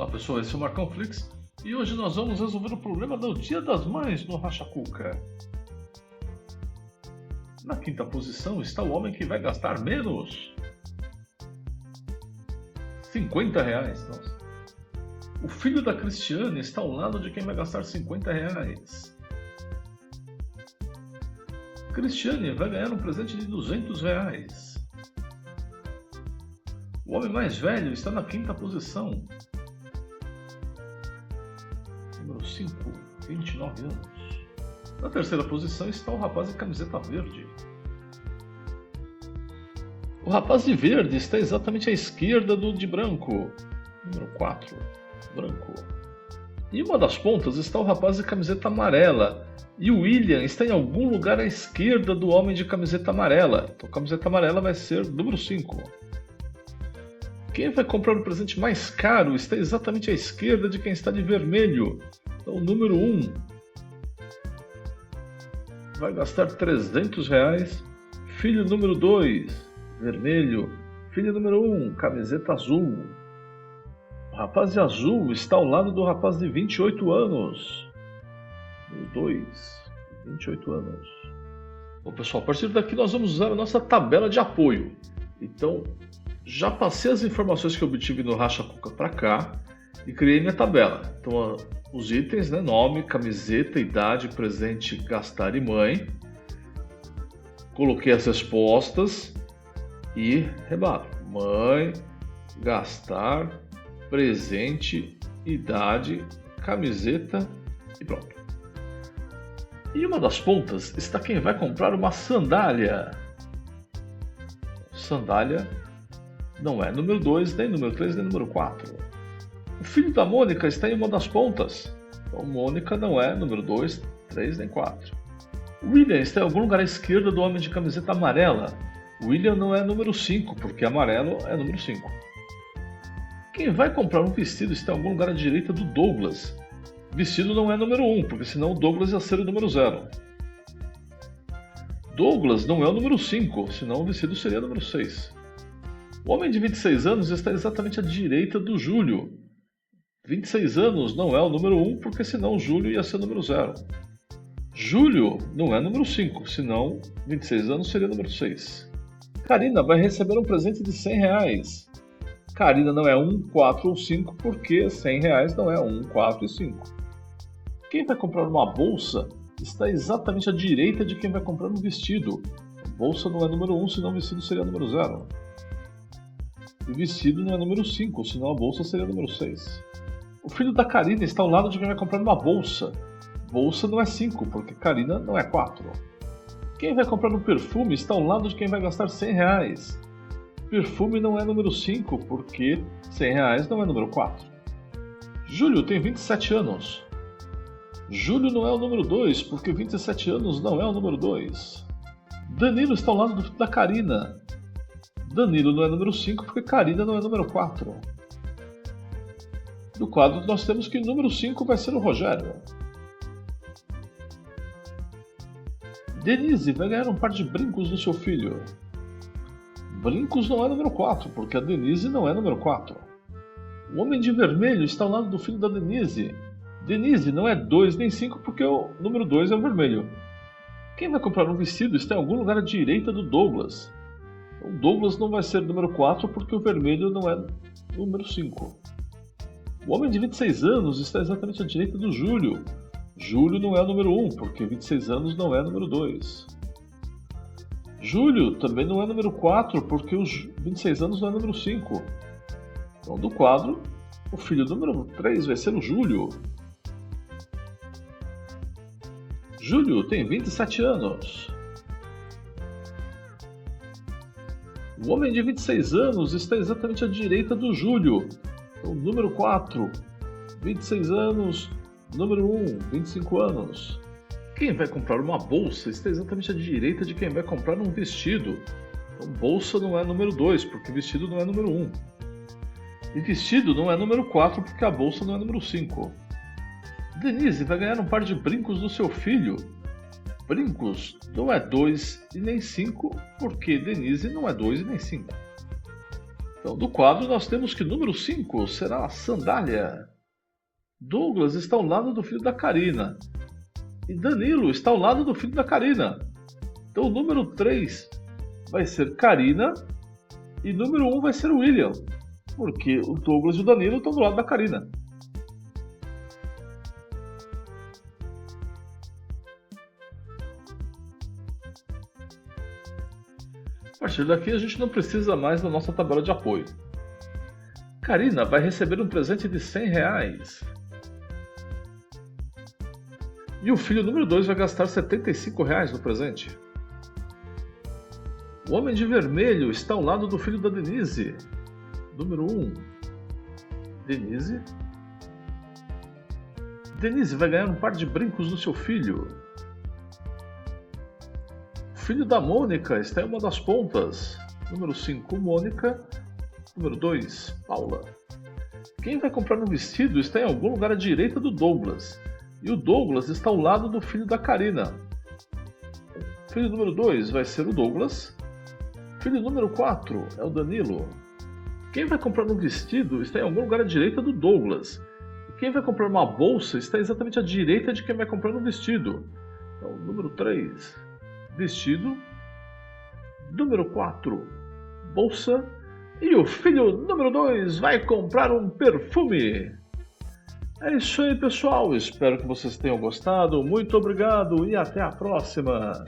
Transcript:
Olá pessoal, esse é o Marcão Flix e hoje nós vamos resolver o problema do Dia das Mães no Racha Cuca. Na quinta posição está o homem que vai gastar menos R$50. Nossa. O filho da Cristiane está ao lado de quem vai gastar R$50. Cristiane vai ganhar um presente de R$200. O homem mais velho está na quinta posição. Número 5, 29 anos. Na terceira posição está o rapaz de camiseta verde. O rapaz de verde está exatamente à esquerda do de branco. Número 4, branco. Em uma das pontas está o rapaz de camiseta amarela. E o William está em algum lugar à esquerda do homem de camiseta amarela. Então a camiseta amarela vai ser número 5. Quem vai comprar o presente mais caro está exatamente à esquerda de quem está de vermelho. Então, o número 1 vai gastar R$300. Filho número 2, vermelho. Filho número 1, camiseta azul. O rapaz de azul está ao lado do rapaz de 28 anos. Número 2, 28 anos. Bom, pessoal, a partir daqui nós vamos usar a nossa tabela de apoio. Então, já passei as informações que eu obtive no Racha Cuca para cá e criei minha tabela. Então, os itens, né? Nome, camiseta, idade, presente, gastar e mãe. Coloquei as respostas e rebato. Mãe, gastar, presente, idade, camiseta e pronto. E uma das pontas está quem vai comprar uma sandália. Sandália não é número 2, nem número 3, nem número 4. O filho da Mônica está em uma das pontas. Então, Mônica não é número 2, 3, nem 4. O William está em algum lugar à esquerda do homem de camiseta amarela. O William não é número 5, porque amarelo é número 5. Quem vai comprar um vestido está em algum lugar à direita do Douglas. Vestido não é número 1, porque senão o Douglas ia ser o número 0. Douglas não é o número 5, senão o vestido seria o número 6. O homem de 26 anos está exatamente à direita do Júlio. 26 anos não é o número 1, porque senão o Júlio ia ser o número 0. Júlio não é número 5, senão 26 anos seria o número 6. Karina vai receber um presente de R$100. Karina não é 1, 4 ou 5, porque R$100 não é 1, 4 e 5. Quem vai comprar uma bolsa está exatamente à direita de quem vai comprar um vestido. A bolsa não é número 1, senão o vestido seria o número 0. O vestido não é número 5, senão a bolsa seria o número 6. O filho da Karina está ao lado de quem vai comprar uma bolsa. Bolsa não é 5, porque Karina não é 4. Quem vai comprar um perfume está ao lado de quem vai gastar R$100. Perfume não é número 5, porque R$100 não é número 4. Júlio tem 27 anos. Júlio não é o número 2, porque 27 anos não é o número 2. Danilo está ao lado do filho da Karina. Danilo não é número 5, porque Karina não é número 4. No quadro nós temos que o número 5 vai ser o Rogério. Denise vai ganhar um par de brincos do seu filho. Brincos não é número 4, porque a Denise não é número 4. O homem de vermelho está ao lado do filho da Denise. Denise não é 2 nem 5, porque o número 2 é o vermelho. Quem vai comprar um vestido está em algum lugar à direita do Douglas. O Douglas não vai ser número 4, porque o vermelho não é número 5. O homem de 26 anos está exatamente à direita do Júlio. Júlio não é o número 1, porque 26 anos não é número 2. Júlio também não é número 4, porque os 26 anos não é número 5. Então, do quadro, o filho do número 3 vai ser o Júlio. Júlio tem 27 anos. O homem de 26 anos está exatamente à direita do Júlio. Então, número 4, 26 anos. Número 1, 25 anos. Quem vai comprar uma bolsa está exatamente à direita de quem vai comprar um vestido. Então, bolsa não é número 2, porque vestido não é número 1. E vestido não é número 4, porque a bolsa não é número 5. Denise vai ganhar um par de brincos do seu filho. Brincos não é 2 e nem 5, porque Denise não é 2 e nem 5. Então, do quadro, nós temos que número 5 será a sandália. Douglas está ao lado do filho da Karina. E Danilo está ao lado do filho da Karina. Então, o número 3 vai ser Karina. E número 1 vai ser o William. Porque o Douglas e o Danilo estão do lado da Karina. A partir daqui, a gente não precisa mais da nossa tabela de apoio. Karina vai receber um presente de R$100. E o filho número 2 vai gastar R$75 no presente. O homem de vermelho está ao lado do filho da Denise. Número 1. Denise. Denise vai ganhar um par de brincos do seu filho. O filho da Mônica está em uma das pontas. Número 5, Mônica. Número 2, Paula. Quem vai comprar um vestido está em algum lugar à direita do Douglas. E o Douglas está ao lado do filho da Karina. Filho número 2 vai ser o Douglas. Filho número 4 é o Danilo. Quem vai comprar um vestido está em algum lugar à direita do Douglas. E quem vai comprar uma bolsa está exatamente à direita de quem vai comprar um vestido. Então, número 3, vestido. Número 4, bolsa. E o filho número 2 vai comprar um perfume. É isso aí, pessoal. Espero que vocês tenham gostado. Muito obrigado e até a próxima.